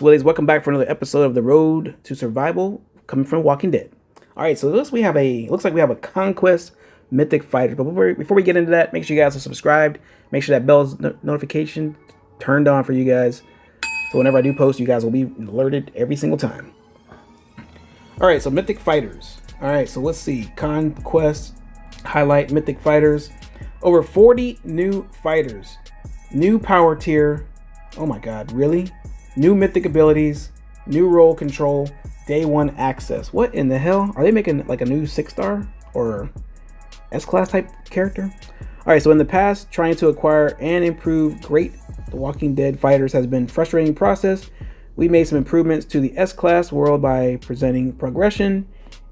Willies, welcome back for another episode of the Road to Survival, coming from Walking Dead. All right, so looks like we have a Conquest Mythic Fighter. But before we get into that, make sure you guys are subscribed. Make sure that bell's notification turned on for you guys, so whenever I do post, you guys will be alerted every single time. All right, so Mythic Fighters. All right, so let's see. Conquest highlight Mythic Fighters. Over 40 new fighters, new power tier. Oh my God, really? New mythic abilities, new role control, day one access. What in the hell? Are they making like a new 6-star or S-class type character? All right, so in the past, trying to acquire and improve great The Walking Dead fighters has been a frustrating process. We made some improvements to the S-class world by presenting progression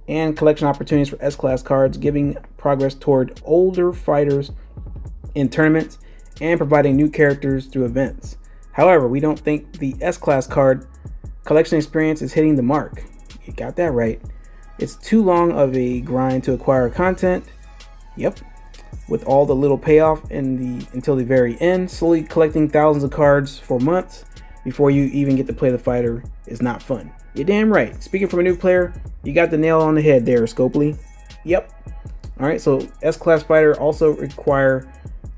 and collection opportunities for S-class cards, giving progress toward older fighters in tournaments, and providing new characters through events. However, we don't think the S-Class card collection experience is hitting the mark. You got that right. It's too long of a grind to acquire content. Yep. With all the little payoff until the very end, slowly collecting thousands of cards for months before you even get to play the fighter is not fun. You're damn right. Speaking from a new player, you got the nail on the head there, Scopely. Yep. All right, so S-Class fighter also require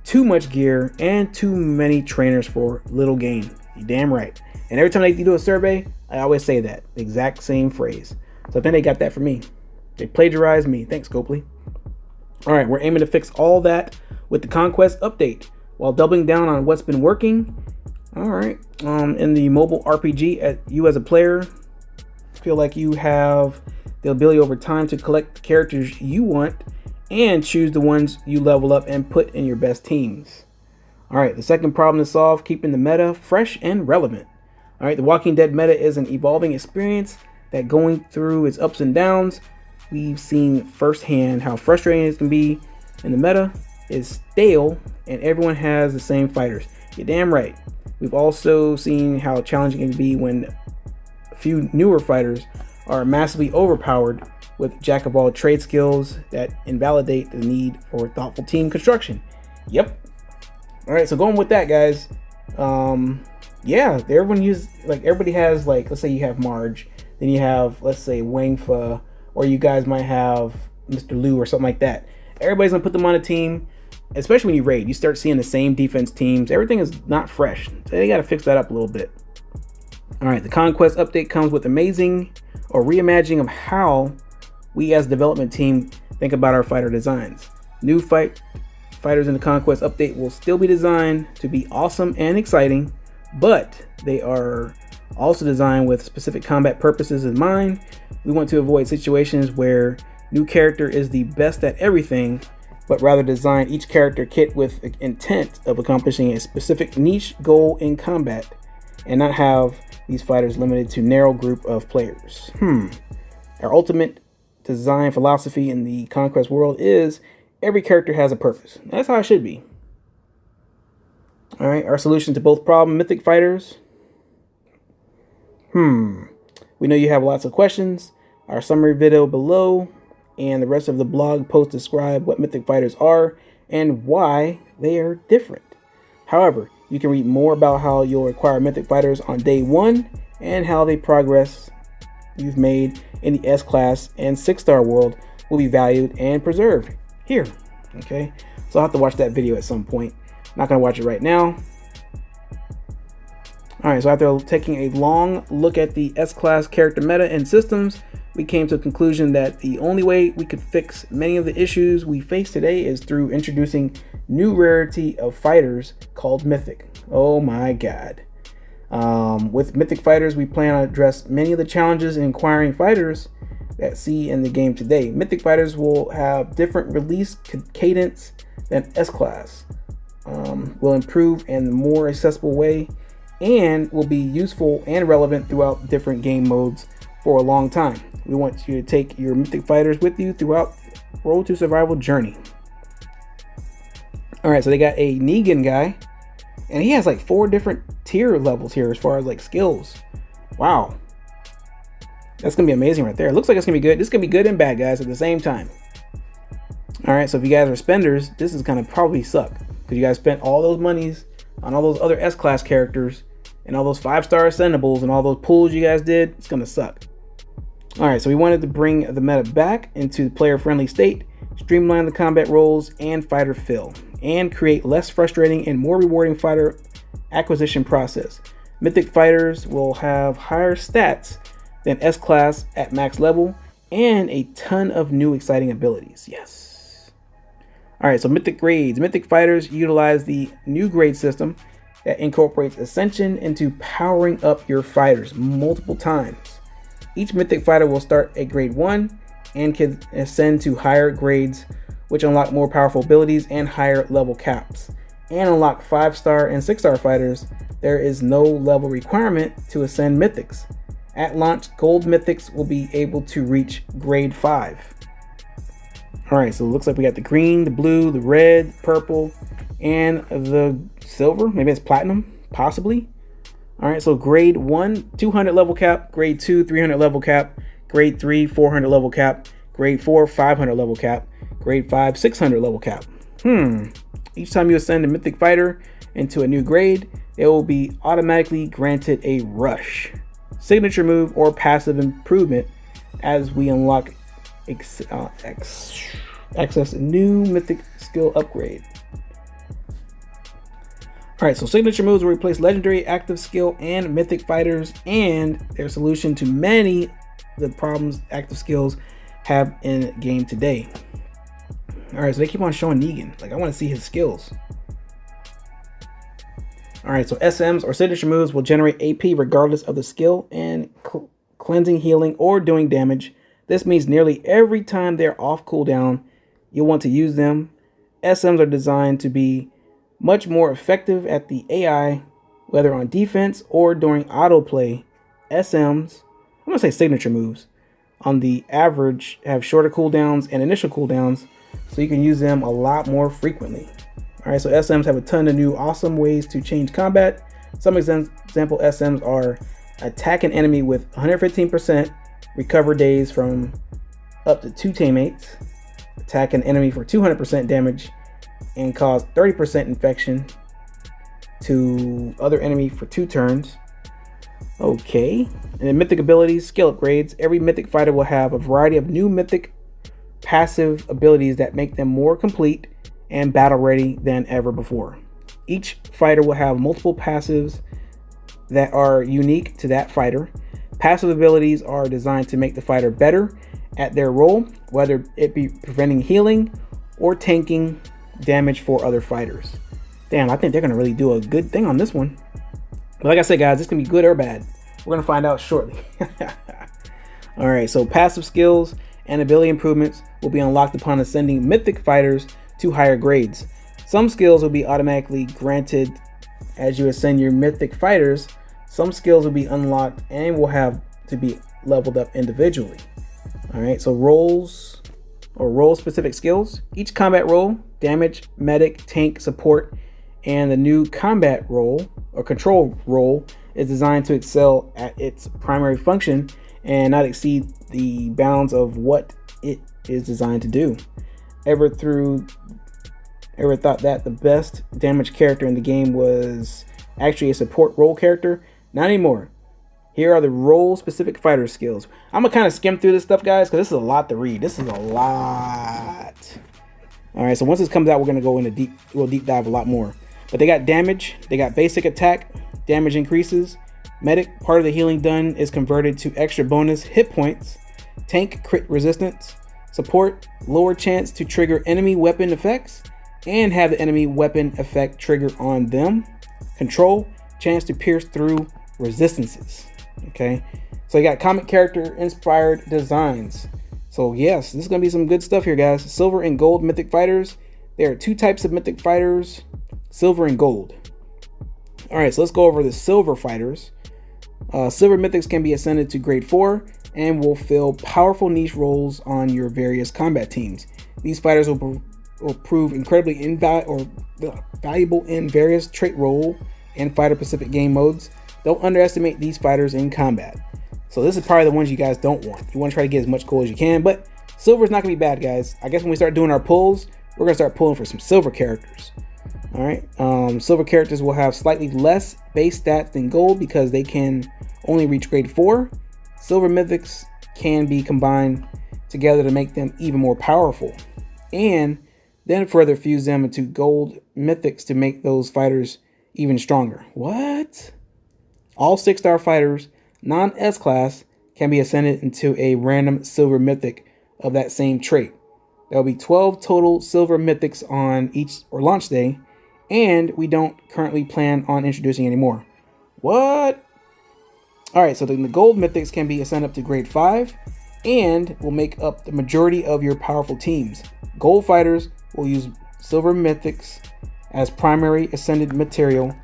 too much gear and too many trainers for little gain. You damn right. And every time they do a survey, I always say that exact same phrase. So I think they got that from me. They plagiarized me. Thanks, Copley. All right, we're aiming to fix all that with the Conquest update while doubling down on what's been working. All right, in the mobile RPG, you as a player feel like you have the ability over time to collect the characters you want and choose the ones you level up and put in your best teams. All right, the second problem to solve, keeping the meta fresh and relevant. All right, the Walking Dead meta is an evolving experience that going through its ups and downs. We've seen firsthand how frustrating it can be, and the meta is stale and everyone has the same fighters. You're damn right. We've also seen how challenging it can be when a few newer fighters are massively overpowered with jack-of-all-trade skills that invalidate the need for thoughtful team construction. Yep. All right, so going with that, guys. Yeah, everybody has, like, let's say you have Marge, then you have, let's say, Wang Fa, or you guys might have Mr. Liu or something like that. Everybody's gonna put them on a team, especially when you raid. You start seeing the same defense teams. Everything is not fresh, so they gotta fix that up a little bit. All right, the Conquest update comes with amazing or reimagining of how we as a development team think about our fighter designs. New fighters in the Conquest update will still be designed to be awesome and exciting, but they are also designed with specific combat purposes in mind. We want to avoid situations where new character is the best at everything, but rather design each character kit with the intent of accomplishing a specific niche goal in combat, and not have these fighters limited to narrow group of players. Our ultimate design philosophy in the Conquest world is every character has a purpose. That's how it should be. All right, our solution to both problem, Mythic Fighters. We know you have lots of questions. Our summary video below and the rest of the blog post describe what Mythic Fighters are and why they are different. However, you can read more about how you'll acquire Mythic Fighters on day one and how the progress you've made in the S-Class and 6-star world will be valued and preserved here. Okay, so I'll have to watch that video at some point. Not gonna watch it right now. All right, so after taking a long look at the S-Class character meta and systems, we came to a conclusion that the only way we could fix many of the issues we face today is through introducing new rarity of fighters called Mythic. Oh my God. With Mythic Fighters, we plan to address many of the challenges in acquiring fighters that see in the game today. Mythic Fighters will have different release cadence than S-Class, will improve in a more accessible way, and will be useful and relevant throughout different game modes for a long time. We want you to take your Mythic Fighters with you throughout Road to Survival journey. All right, so they got a Negan guy, and he has like 4 different tier levels here as far as like skills. Wow. That's gonna be amazing right there. It looks like it's gonna be good. This is gonna be good and bad, guys, at the same time. All right, so if you guys are spenders, this is gonna probably suck because you guys spent all those monies on all those other S-Class characters, and all those 5-star ascendables and all those pulls you guys did, it's gonna suck. All right, so we wanted to bring the meta back into player-friendly state, streamline the combat roles and fighter fill, and create less frustrating and more rewarding fighter acquisition process. Mythic fighters will have higher stats than S-Class at max level and a ton of new exciting abilities. Yes. All right, so Mythic grades. Mythic fighters utilize the new grade system that incorporates Ascension into powering up your fighters multiple times. Each Mythic fighter will start at grade 1 and can ascend to higher grades, which unlock more powerful abilities and higher level caps. And unlock 5-star and 6-star fighters, there is no level requirement to ascend Mythics. At launch, Gold Mythics will be able to reach grade 5. Alright, so it looks like we got the green, the blue, the red, purple, and the silver. Maybe it's platinum, possibly. Alright, so grade 1, 200 level cap. Grade 2, 300 level cap. Grade 3, 400 level cap. Grade 4, 500 level cap. Grade 5, 600 level cap. Each time you ascend a Mythic fighter into a new grade, it will be automatically granted a rush, signature move, or passive improvement as we unlock access a new Mythic skill upgrade. Alright, so signature moves will replace legendary, active skill, and Mythic fighters, and their solution to many of the problems active skills have in game today. Alright, so they keep on showing Negan. Like, I want to see his skills. Alright, so SMs or signature moves will generate AP regardless of the skill and cleansing, healing, or doing damage. This means nearly every time they're off cooldown, you'll want to use them. SMs are designed to be much more effective at the AI, whether on defense or during autoplay. SMs, I'm going to say signature moves, on the average have shorter cooldowns and initial cooldowns, so you can use them a lot more frequently. Alright, so SMs have a ton of new awesome ways to change combat. Some example SMs are attack an enemy with 115% recover days from up to 2 teammates, attack an enemy for 200% damage, and cause 30% infection to other enemy for 2 turns. Okay, and then Mythic abilities, skill upgrades. Every Mythic fighter will have a variety of new Mythic passive abilities that make them more complete and battle ready than ever before. Each fighter will have multiple passives that are unique to that fighter. Passive abilities are designed to make the fighter better at their role, whether it be preventing healing or tanking damage for other fighters. Damn, I think they're gonna really do a good thing on this one. But like I said, guys, this can be good or bad. We're gonna find out shortly. All right, so passive skills and ability improvements will be unlocked upon ascending Mythic fighters to higher grades. Some skills will be automatically granted as you ascend your Mythic fighters. Some skills will be unlocked and will have to be leveled up individually. All right, so roles or role-specific skills. Each combat role, damage, medic, tank, support, and the new combat role or control role is designed to excel at its primary function and not exceed the bounds of what it is designed to do. Ever thought that the best damage character in the game was actually a support role character? Not anymore. Here are the role-specific fighter skills. I'm gonna kind of skim through this stuff, guys, because this is a lot to read. This is a lot. All right, so once this comes out, we're gonna go into we'll deep dive a lot more. But they got damage, they got basic attack, damage increases, medic, part of the healing done is converted to extra bonus hit points, tank, crit resistance, support, lower chance to trigger enemy weapon effects, and have the enemy weapon effect trigger on them, control, chance to pierce through resistances. Okay, so you got comic character inspired designs. So yes, this is gonna be some good stuff here, guys. Silver and gold Mythic fighters. There are 2 types of Mythic fighters, silver and gold. All right, so let's go over the silver fighters. Silver Mythics can be ascended to grade 4 and will fill powerful niche roles on your various combat teams. These fighters will prove incredibly valuable in various trait role and fighter specific game modes. Don't underestimate these fighters in combat. So this is probably the ones you guys don't want. You want to try to get as much gold as you can, but silver is not gonna be bad, guys. I guess when we start doing our pulls, we're gonna start pulling for some silver characters. All right. Silver characters will have slightly less base stats than gold because they can only reach grade 4. Silver mythics can be combined together to make them even more powerful, and then further fuse them into gold mythics to make those fighters even stronger. What? All 6-star fighters, non-S class, can be ascended into a random silver mythic of that same trait. There will be 12 total silver mythics on each launch day, and we don't currently plan on introducing any more. What? Alright, so the gold mythics can be ascended up to grade 5 and will make up the majority of your powerful teams. Gold fighters will use silver mythics as primary ascended material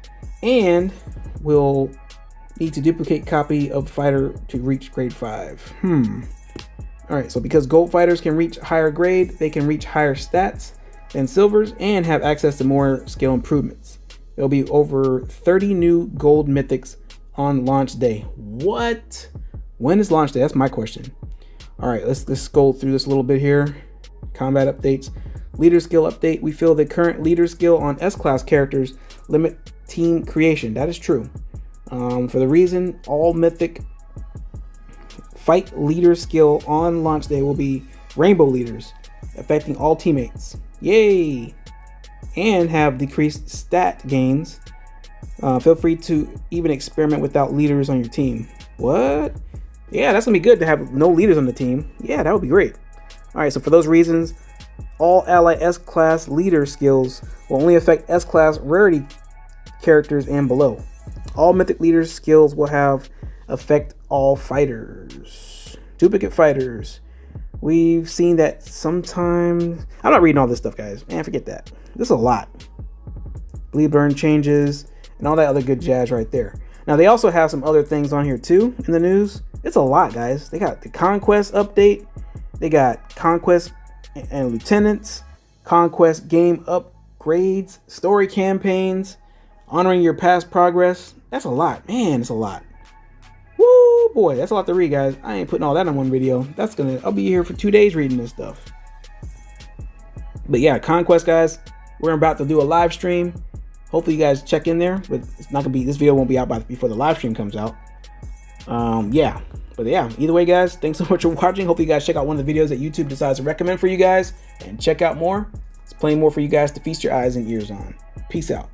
and will need to duplicate copy of fighter to reach grade 5. Alright, so because gold fighters can reach higher grade, they can reach higher stats than silvers and have access to more skill improvements. There'll be over 30 new gold mythics on launch day. What? When is launch day? That's my question. Alright, let's go through this a little bit here. Combat updates. Leader skill update. We feel the current leader skill on S-class characters limit team creation. That is true. For the reason, all mythic fight leader skill on launch day will be rainbow leaders, affecting all teammates. Yay! And have decreased stat gains. Feel free to even experiment without leaders on your team. What? Yeah, that's gonna be good to have no leaders on the team. Yeah, that would be great. Alright, so for those reasons, all ally S-class leader skills will only affect S-class rarity characters and below. All mythic leaders skills will have affect all fighters. Duplicate fighters. We've seen that sometimes. I'm not reading all this stuff, guys. Man, forget that. This is a lot. Bleed burn changes and all that other good jazz right there. Now they also have some other things on here too in the news. It's a lot, guys. They got the Conquest update. They got Conquest and Lieutenants, Conquest game upgrades, story campaigns, honoring your past progress. That's a lot, man. It's a lot. Woo, boy, that's a lot to read, guys. I ain't putting all that in one video. I'll be here for 2 days reading this stuff. But yeah, Conquest, guys. We're about to do a live stream. Hopefully you guys check in there, but it's not gonna be. This video won't be out before the live stream comes out. Yeah, but yeah. Either way, guys. Thanks so much for watching. Hopefully you guys check out one of the videos that YouTube decides to recommend for you guys, and check out more. There's plenty more for you guys to feast your eyes and ears on. Peace out.